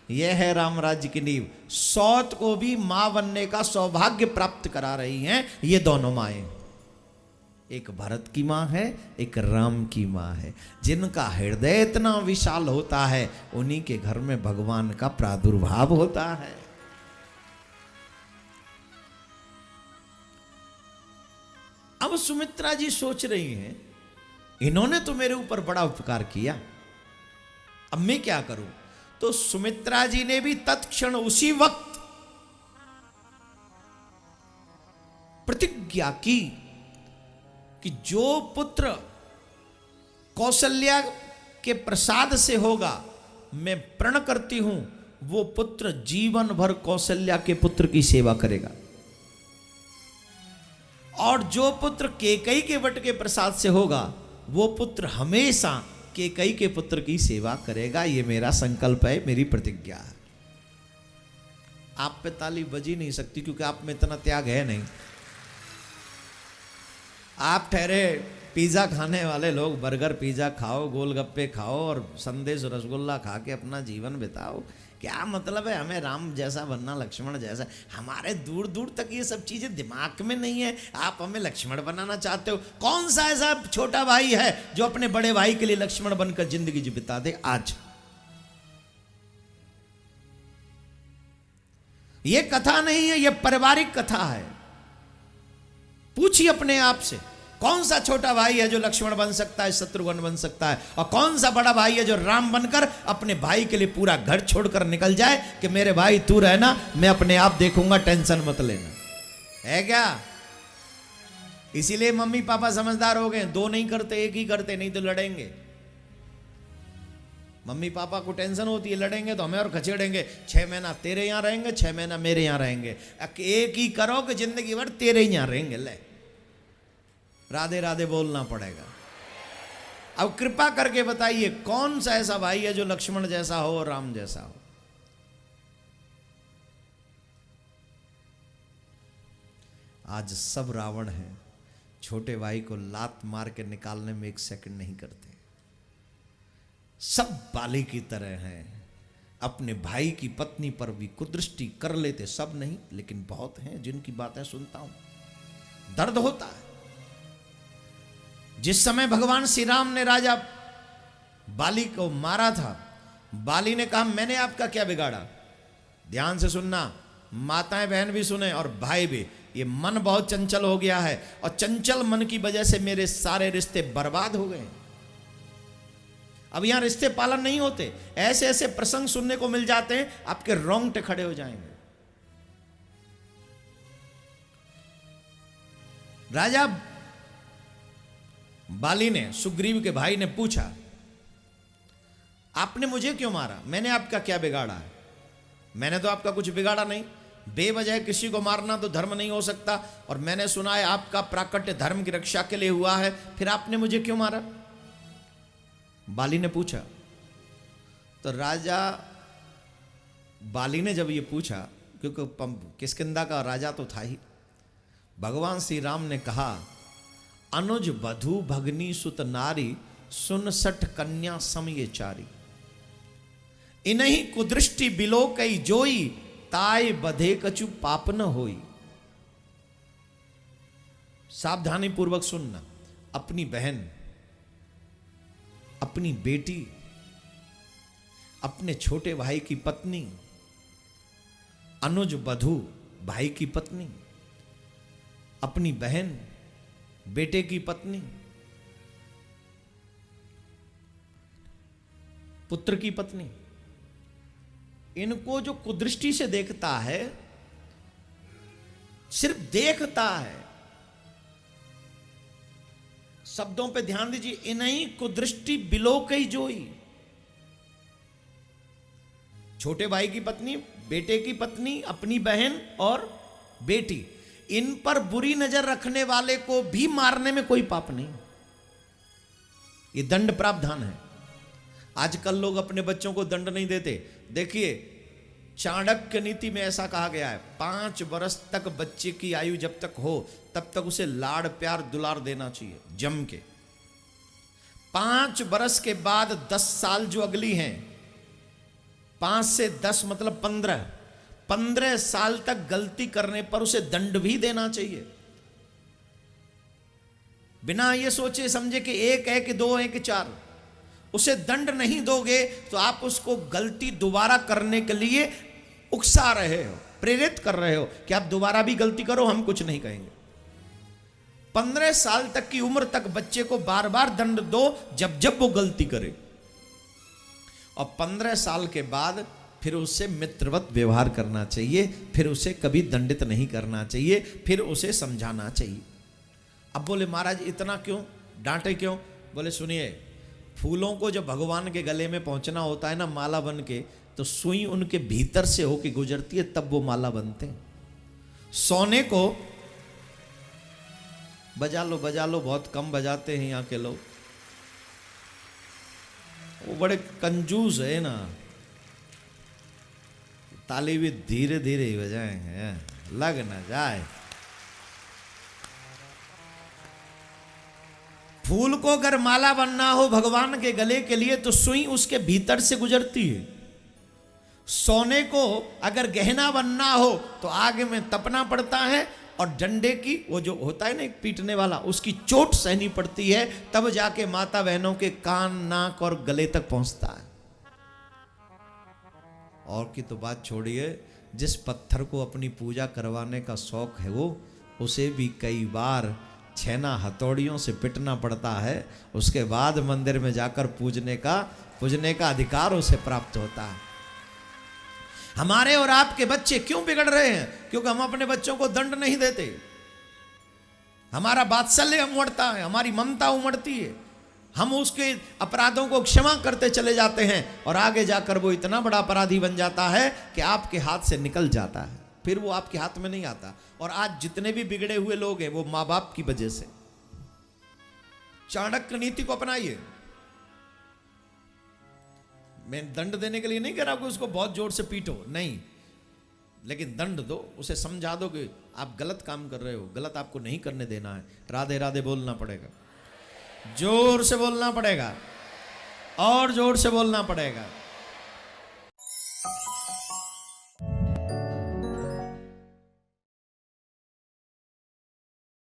यह है राम राज्य की नींव। सौत को भी मां बनने का सौभाग्य प्राप्त करा रही हैं ये दोनों माएं। एक भरत की मां है, एक राम की मां है। जिनका हृदय इतना विशाल होता है उन्हीं के घर में भगवान का प्रादुर्भाव होता है। अब सुमित्रा जी सोच रही हैं, इन्होंने तो मेरे ऊपर बड़ा उपकार किया, अब मैं क्या करूं। तो सुमित्रा जी ने भी तत्क्षण उसी वक्त प्रतिज्ञा की कि जो पुत्र कौशल्या के प्रसाद से होगा, मैं प्रण करती हूं वो पुत्र जीवन भर कौशल्या के पुत्र की सेवा करेगा, और जो पुत्र कैकेयी के वट के प्रसाद से होगा वो पुत्र हमेशा कैकेयी के पुत्र की सेवा करेगा। ये मेरा संकल्प है, मेरी प्रतिज्ञा है। आप पे ताली बजी नहीं सकती क्योंकि आप में इतना त्याग है नहीं। आप ठहरे पिज्जा खाने वाले लोग, बर्गर पिज्जा खाओ, गोलगप्पे खाओ और संदेश रसगुल्ला खा के अपना जीवन बिताओ। क्या मतलब है हमें राम जैसा बनना, लक्ष्मण जैसा? हमारे दूर दूर तक ये सब चीजें दिमाग में नहीं है। आप हमें लक्ष्मण बनाना चाहते हो। कौन सा ऐसा छोटा भाई है जो अपने बड़े भाई के लिए लक्ष्मण बनकर जिंदगी जी बिता दे? आज ये कथा नहीं है, ये पारिवारिक कथा है। पूछिए अपने आप से, कौन सा छोटा भाई है जो लक्ष्मण बन सकता है, शत्रुघ्न बन सकता है, और कौन सा बड़ा भाई है जो राम बनकर अपने भाई के लिए पूरा घर छोड़कर निकल जाए कि मेरे भाई तू रहना, मैं अपने आप देखूंगा, टेंशन मत लेना। है क्या? इसीलिए मम्मी पापा समझदार हो गए, दो नहीं करते, एक ही करते, नहीं तो लड़ेंगे। मम्मी पापा को टेंशन होती है, लड़ेंगे तो हमें और खचेड़ेंगे। 6 महीना तेरे यहां रहेंगे, 6 महीना मेरे यहां रहेंगे। एक ही करो कि जिंदगी भर तेरे ही यहां रहेंगे। ले राधे राधे बोलना पड़ेगा। अब कृपा करके बताइए कौन सा ऐसा भाई है जो लक्ष्मण जैसा हो और राम जैसा हो? आज सब रावण हैं, छोटे भाई को लात मार के निकालने में 1 सेकंड नहीं करते। सब बाली की तरह हैं, अपने भाई की पत्नी पर भी कुदृष्टि कर लेते। सब नहीं, लेकिन बहुत हैं जिनकी बातें सुनता हूं, दर्द होता है। जिस समय भगवान श्री राम ने राजा बाली को मारा था, बाली ने कहा मैंने आपका क्या बिगाड़ा? ध्यान से सुनना, माताएं बहन भी सुने और भाई भी। ये मन बहुत चंचल हो गया है और चंचल मन की वजह से मेरे सारे रिश्ते बर्बाद हो गए। अब यहां रिश्ते पालन नहीं होते। ऐसे ऐसे प्रसंग सुनने को मिल जाते हैं, आपके रोंगटे खड़े हो जाएंगे। राजा बाली ने, सुग्रीव के भाई ने पूछा, आपने मुझे क्यों मारा? मैंने आपका क्या बिगाड़ा है? मैंने तो आपका कुछ बिगाड़ा नहीं। बेवजह किसी को मारना तो धर्म नहीं हो सकता, और मैंने सुना है आपका प्राकट्य धर्म की रक्षा के लिए हुआ है, फिर आपने मुझे क्यों मारा? बाली ने पूछा। तो राजा बाली ने जब ये पूछा, क्योंकि किष्किंधा का राजा तो था ही, भगवान श्री राम ने कहा, अनुज बधु भगनी सुत नारी, सुन सठ कन्या सम ये चारी। इन्हीं कुदृष्टि बिलो कई जोई, ताय बधे कछु पाप न होई। सावधानी पूर्वक सुनना। अपनी बहन, अपनी बेटी, अपने छोटे भाई की पत्नी, अनुज बधु भाई की पत्नी, अपनी बहन बेटे की पत्नी, पुत्र की पत्नी, इनको जो कुदृष्टि से देखता है, सिर्फ देखता है, शब्दों पे ध्यान दीजिए, इन्हीं कुदृष्टि बिलो कई जोई। छोटे भाई की पत्नी, बेटे की पत्नी, अपनी बहन और बेटी, इन पर बुरी नजर रखने वाले को भी मारने में कोई पाप नहीं। ये दंड प्रावधान है। आजकल लोग अपने बच्चों को दंड नहीं देते। देखिए, चाणक्य नीति में ऐसा कहा गया है, 5 वर्ष तक बच्चे की आयु जब तक हो तब तक उसे लाड़ प्यार दुलार देना चाहिए जम के। 5 वर्ष के बाद 10 साल जो अगली हैं, 5 से 10 मतलब 15 साल तक गलती करने पर उसे दंड भी देना चाहिए, बिना ये सोचे समझे कि 1 है कि 2 है कि 4। उसे दंड नहीं दोगे तो आप उसको गलती दोबारा करने के लिए उकसा रहे हो, प्रेरित कर रहे हो कि आप दोबारा भी गलती करो, हम कुछ नहीं कहेंगे। 15 साल तक की उम्र तक बच्चे को बार बार दंड दो जब जब वो गलती करे, और 15 साल के बाद फिर उससे मित्रवत व्यवहार करना चाहिए, फिर उसे कभी दंडित नहीं करना चाहिए, फिर उसे समझाना चाहिए। अब बोले महाराज इतना क्यों डांटे क्यों? बोले सुनिए, फूलों को जब भगवान के गले में पहुंचना होता है ना माला बन के, तो सुई उनके भीतर से होके गुजरती है, तब वो माला बनते हैं। सोने को बजा लो बहुत कम बजाते हैं यहाँ के लोग, वो बड़े कंजूस है ना, ताली भी धीरे धीरे ही बजाएंगे, लग ना जाए। फूल को अगर माला बनना हो भगवान के गले के लिए तो सुई उसके भीतर से गुजरती है। सोने को अगर गहना बनना हो तो आग में तपना पड़ता है, और डंडे की वो जो होता है ना एक पीटने वाला, उसकी चोट सहनी पड़ती है, तब जाके माता बहनों के कान नाक और गले तक पहुंचता है। और की तो बात छोड़िए, जिस पत्थर को अपनी पूजा करवाने का शौक है वो, उसे भी कई बार छेना हथौड़ियों से पिटना पड़ता है, उसके बाद मंदिर में जाकर पूजने का अधिकार उसे प्राप्त होता है। हमारे और आपके बच्चे क्यों बिगड़ रहे हैं? क्योंकि हम अपने बच्चों को दंड नहीं देते, हमारा वात्सल्य उमड़ता है, हमारी ममता उमड़ती है, हम उसके अपराधों को क्षमा करते चले जाते हैं, और आगे जाकर वो इतना बड़ा अपराधी बन जाता है कि आपके हाथ से निकल जाता है, फिर वो आपके हाथ में नहीं आता। और आज जितने भी बिगड़े हुए लोग हैं वो माँ बाप की वजह से। चाणक्य नीति को अपनाइए। मैं दंड देने के लिए नहीं कह रहा कि उसको बहुत जोर से पीटो, नहीं, लेकिन दंड दो, उसे समझा दो कि आप गलत काम कर रहे हो, गलत आपको नहीं करने देना है। राधे राधे बोलना पड़ेगा, जोर से बोलना पड़ेगा, और जोर से बोलना पड़ेगा।